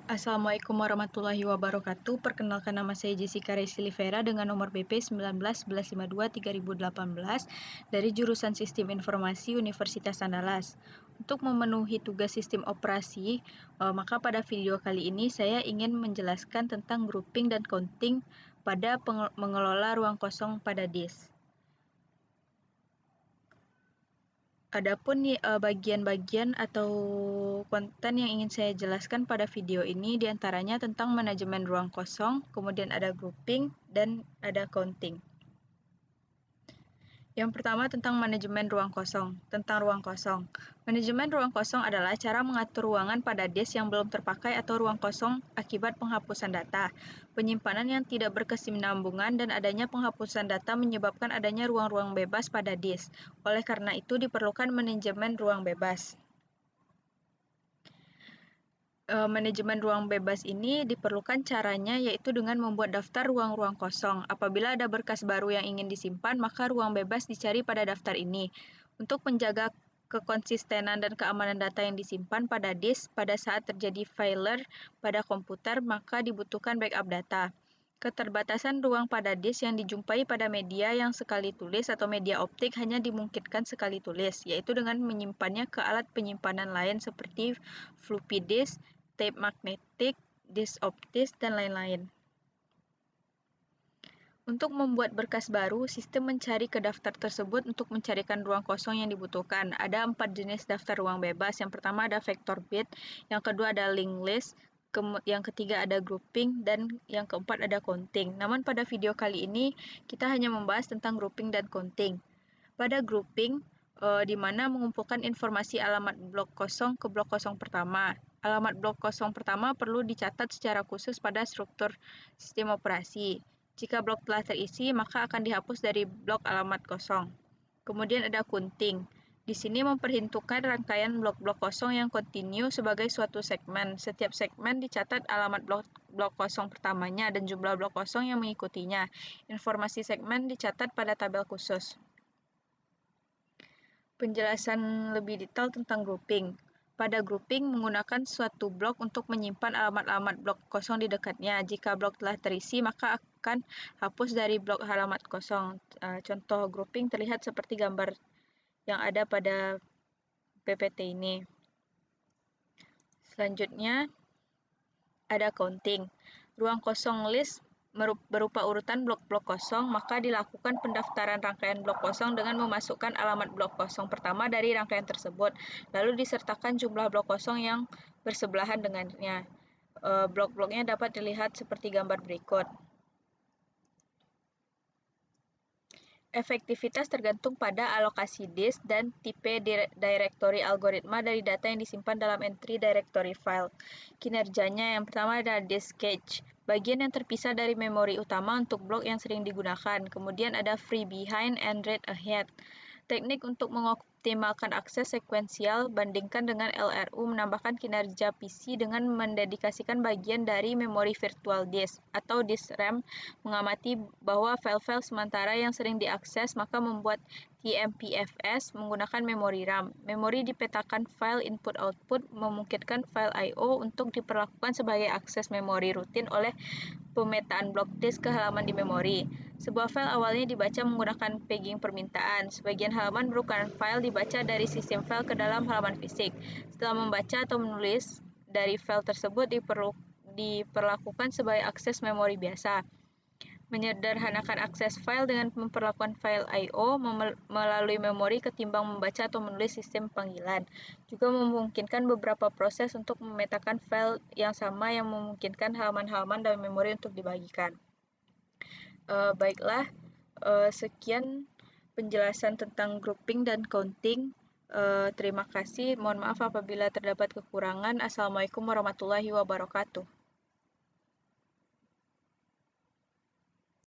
Assalamualaikum warahmatullahi wabarakatuh. Perkenalkan, nama saya Jessica Resilivera dengan nomor BP 19-1152-3018 dari jurusan Sistem Informasi Universitas Andalas. Untuk memenuhi tugas sistem operasi, maka pada video kali ini saya ingin menjelaskan tentang grouping dan counting pada mengelola ruang kosong pada disk. Adapun bagian-bagian atau konten yang ingin saya jelaskan pada video ini diantaranya tentang manajemen ruang kosong, kemudian ada grouping, dan ada counting. Yang pertama tentang manajemen ruang kosong. Tentang ruang kosong. Manajemen ruang kosong adalah cara mengatur ruangan pada disk yang belum terpakai atau ruang kosong akibat penghapusan data. Penyimpanan yang tidak berkesinambungan dan adanya penghapusan data menyebabkan adanya ruang-ruang bebas pada disk. Oleh karena itu diperlukan manajemen ruang bebas. Manajemen ruang bebas ini diperlukan caranya yaitu dengan membuat daftar ruang-ruang kosong. Apabila ada berkas baru yang ingin disimpan, maka ruang bebas dicari pada daftar ini. Untuk menjaga kekonsistenan dan keamanan data yang disimpan pada disk pada saat terjadi failure pada komputer, maka dibutuhkan backup data. Keterbatasan ruang pada disk yang dijumpai pada media yang sekali tulis atau media optik hanya dimungkinkan sekali tulis, yaitu dengan menyimpannya ke alat penyimpanan lain seperti floppy disk, tape magnetik, disk optis, dan lain-lain. Untuk membuat berkas baru, sistem mencari ke daftar tersebut untuk mencarikan ruang kosong yang dibutuhkan. Ada 4 jenis daftar ruang bebas. Yang pertama ada vector bit, yang kedua ada linked list, yang ketiga ada grouping, dan yang keempat ada counting. Namun pada video kali ini kita hanya membahas tentang grouping dan counting. Pada grouping, di mana mengumpulkan informasi alamat blok kosong ke blok kosong pertama. Alamat blok kosong pertama perlu dicatat secara khusus pada struktur sistem operasi. Jika blok telah terisi, maka akan dihapus dari blok alamat kosong. Kemudian ada counting. Di sini memperhitungkan rangkaian blok-blok kosong yang kontinu sebagai suatu segmen. Setiap segmen dicatat alamat blok kosong pertamanya dan jumlah blok kosong yang mengikutinya. Informasi segmen dicatat pada tabel khusus. Penjelasan lebih detail tentang grouping. Pada grouping, menggunakan suatu blok untuk menyimpan alamat-alamat blok kosong di dekatnya. Jika blok telah terisi, maka akan hapus dari blok alamat kosong. Contoh grouping terlihat seperti gambar yang ada pada PPT ini. Selanjutnya, ada counting. Ruang kosong list berupa urutan blok-blok kosong, maka dilakukan pendaftaran rangkaian blok kosong dengan memasukkan alamat blok kosong pertama dari rangkaian tersebut, lalu disertakan jumlah blok kosong yang bersebelahan dengannya. Blok-bloknya dapat dilihat seperti gambar berikut. Efektivitas tergantung pada alokasi disk dan tipe directory algoritma dari data yang disimpan dalam entry directory file. Kinerjanya yang pertama adalah disk cache, bagian yang terpisah dari memori utama untuk blok yang sering digunakan. Kemudian ada free behind and read ahead. Teknik untuk mengoptimalkan akses sekuensial bandingkan dengan LRU menambahkan kinerja PC dengan mendedikasikan bagian dari memori virtual disk atau disk RAM, mengamati bahwa file-file sementara yang sering diakses, maka membuat TMPFS menggunakan memori RAM. Memori dipetakan file input-output memungkinkan file I/O untuk diperlakukan sebagai akses memori rutin oleh pemetaan blok disk ke halaman di memori. Sebuah file awalnya dibaca menggunakan pegging permintaan. Sebagian halaman merupakan file dibaca dari sistem file ke dalam halaman fisik. Setelah membaca atau menulis dari file tersebut diperlakukan sebagai akses memori biasa. Menyederhanakan akses file dengan memperlakukan file I/O melalui memori ketimbang membaca atau menulis sistem panggilan. Juga memungkinkan beberapa proses untuk memetakan file yang sama yang memungkinkan halaman-halaman dalam memori untuk dibagikan. Baiklah, sekian penjelasan tentang grouping dan counting. Terima kasih. Mohon maaf apabila terdapat kekurangan. Assalamualaikum warahmatullahi wabarakatuh.